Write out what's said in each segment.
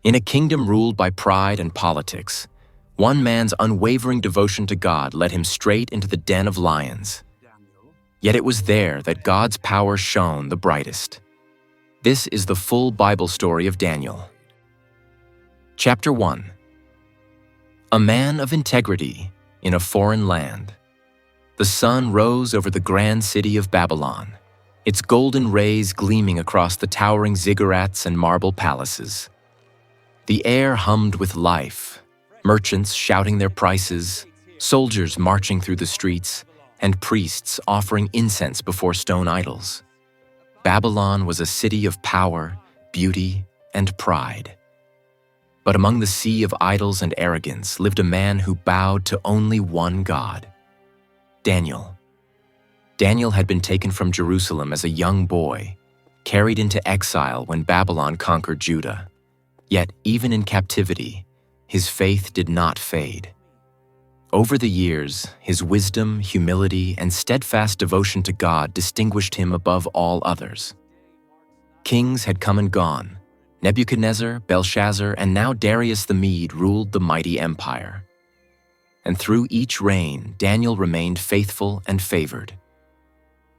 In a kingdom ruled by pride and politics, one man's unwavering devotion to God led him straight into the den of lions. Yet it was there that God's power shone the brightest. This is the full Bible story of Daniel. Chapter 1. A man of integrity in a foreign land. The sun rose over the grand city of Babylon, its golden rays gleaming across the towering ziggurats and marble palaces. The air hummed with life, merchants shouting their prices, soldiers marching through the streets, and priests offering incense before stone idols. Babylon was a city of power, beauty, and pride. But among the sea of idols and arrogance lived a man who bowed to only one God: Daniel. Daniel had been taken from Jerusalem as a young boy, carried into exile when Babylon conquered Judah. Yet, even in captivity, his faith did not fade. Over the years, his wisdom, humility, and steadfast devotion to God distinguished him above all others. Kings had come and gone. Nebuchadnezzar, Belshazzar, and now Darius the Mede ruled the mighty empire. And through each reign, Daniel remained faithful and favored.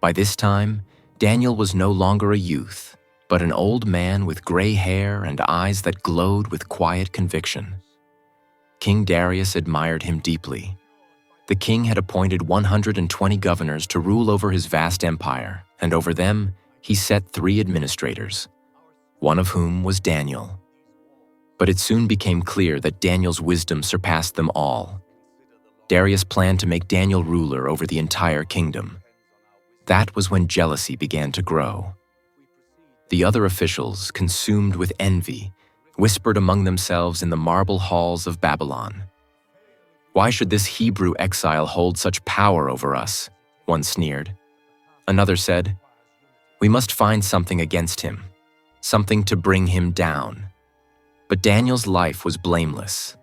By this time, Daniel was no longer a youth, but an old man with gray hair and eyes that glowed with quiet conviction. King Darius admired him deeply. The king had appointed 120 governors to rule over his vast empire, and over them he set 3 administrators, one of whom was Daniel. But it soon became clear that Daniel's wisdom surpassed them all. Darius planned to make Daniel ruler over the entire kingdom. That was when jealousy began to grow. The other officials, consumed with envy, whispered among themselves in the marble halls of Babylon. "Why should this Hebrew exile hold such power over us?" one sneered. Another said, "We must find something against him, something to bring him down." But Daniel's life was blameless.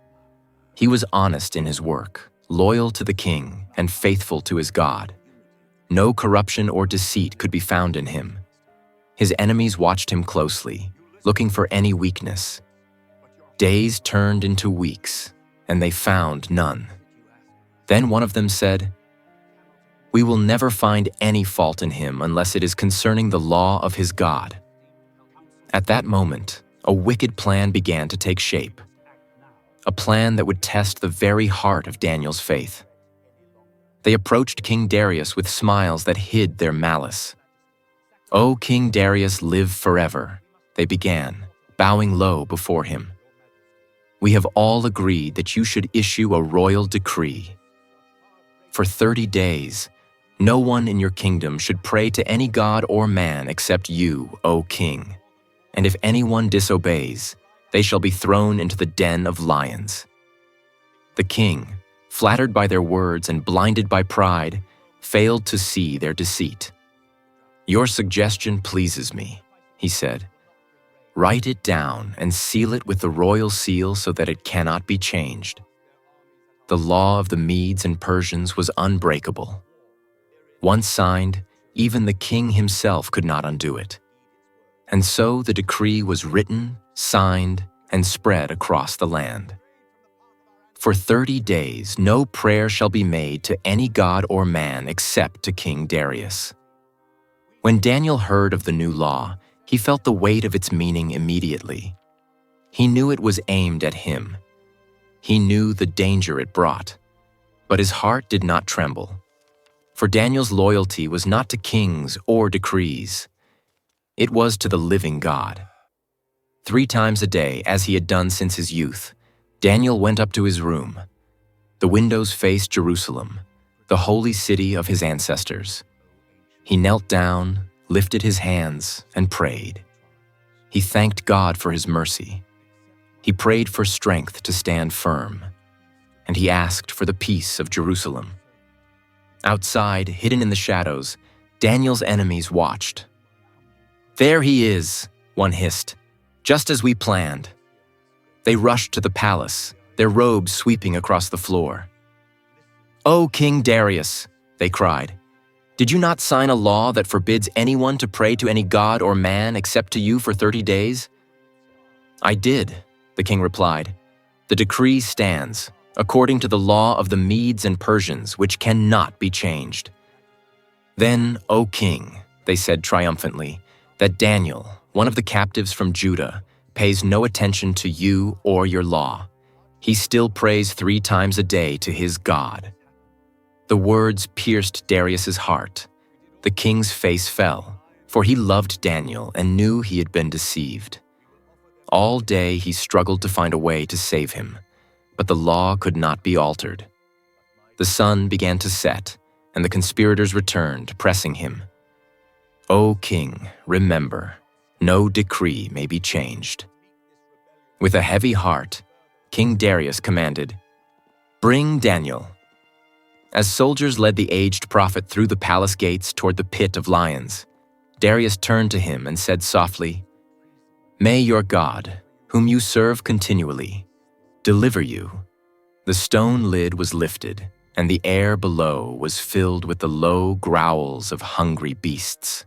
He was honest in his work, loyal to the king, and faithful to his God. No corruption or deceit could be found in him. His enemies watched him closely, looking for any weakness. Days turned into weeks, and they found none. Then one of them said, "We will never find any fault in him unless it is concerning the law of his God." At that moment, a wicked plan began to take shape, a plan that would test the very heart of Daniel's faith. They approached King Darius with smiles that hid their malice. "O King Darius, live forever," they began, bowing low before him. "We have all agreed that you should issue a royal decree. For 30 days, no one in your kingdom should pray to any god or man except you, O king. And if anyone disobeys, they shall be thrown into the den of lions." The king, flattered by their words and blinded by pride, failed to see their deceit. "Your suggestion pleases me," he said. "Write it down and seal it with the royal seal so that it cannot be changed." The law of the Medes and Persians was unbreakable. Once signed, even the king himself could not undo it. And so the decree was written, signed, and spread across the land. For 30 days, no prayer shall be made to any god or man except to King Darius. When Daniel heard of the new law, he felt the weight of its meaning immediately. He knew it was aimed at him. He knew the danger it brought, but his heart did not tremble. For Daniel's loyalty was not to kings or decrees. It was to the living God. 3 times a day, as he had done since his youth, Daniel went up to his room. The windows faced Jerusalem, the holy city of his ancestors. He knelt down, lifted his hands, and prayed. He thanked God for his mercy. He prayed for strength to stand firm, and he asked for the peace of Jerusalem. Outside, hidden in the shadows, Daniel's enemies watched. "There he is," one hissed, "just as we planned." They rushed to the palace, their robes sweeping across the floor. "O King Darius," they cried, "did you not sign a law that forbids anyone to pray to any god or man except to you for 30 days?" "I did," The king replied, "The decree stands, according to the law of the Medes and Persians, which cannot be changed." "Then, O king," they said triumphantly, "that Daniel, one of the captives from Judah, pays no attention to you or your law. He still prays 3 times a day to his God." The words pierced Darius's heart. The king's face fell, for he loved Daniel and knew he had been deceived. All day he struggled to find a way to save him, but the law could not be altered. The sun began to set, and the conspirators returned, pressing him. "O king, remember, no decree may be changed." With a heavy heart, King Darius commanded, "Bring Daniel." As soldiers led the aged prophet through the palace gates toward the pit of lions, Darius turned to him and said softly, "May your God, whom you serve continually, deliver you." The stone lid was lifted, and the air below was filled with the low growls of hungry beasts.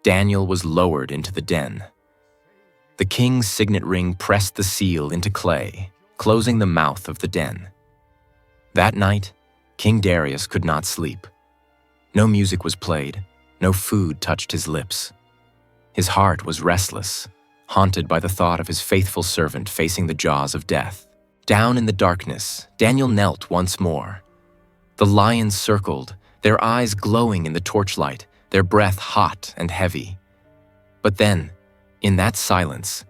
Daniel was lowered into the den. The king's signet ring pressed the seal into clay, closing the mouth of the den. That night, King Darius could not sleep. No music was played, no food touched his lips. His heart was restless, haunted by the thought of his faithful servant facing the jaws of death. Down in the darkness, Daniel knelt once more. The lions circled, their eyes glowing in the torchlight, their breath hot and heavy. But then, in that silence,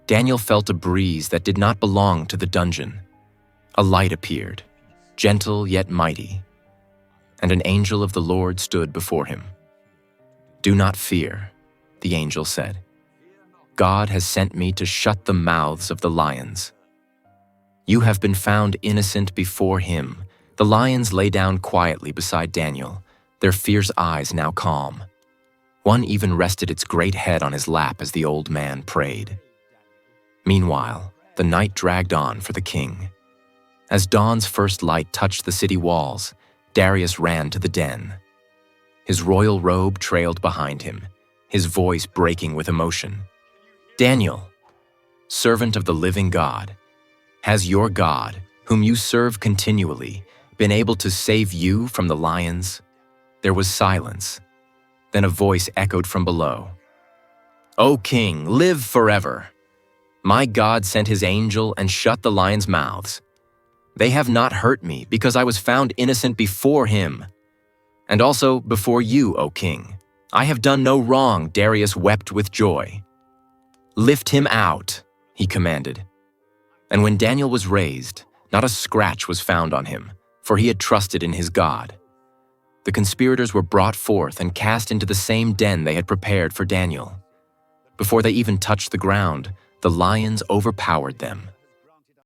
Daniel felt a breeze that did not belong to the dungeon. A light appeared, gentle yet mighty, and an angel of the Lord stood before him. "Do not fear," the angel said. "God has sent me to shut the mouths of the lions." "You have been found innocent before him." The lions lay down quietly beside Daniel, their fierce eyes now calm. One even rested its great head on his lap as the old man prayed. Meanwhile, the night dragged on for the king. As dawn's first light touched the city walls, Darius ran to the den. His royal robe trailed behind him, his voice breaking with emotion. "Daniel, servant of the living God, has your God, whom you serve continually, been able to save you from the lions?" There was silence. Then a voice echoed from below. "O king, live forever. My God sent his angel and shut the lions' mouths. They have not hurt me because I was found innocent before him. And also before you, O king. I have done no wrong." Darius wept with joy. "Lift him out," he commanded. And when Daniel was raised, not a scratch was found on him, for he had trusted in his God. The conspirators were brought forth and cast into the same den they had prepared for Daniel. Before they even touched the ground, the lions overpowered them.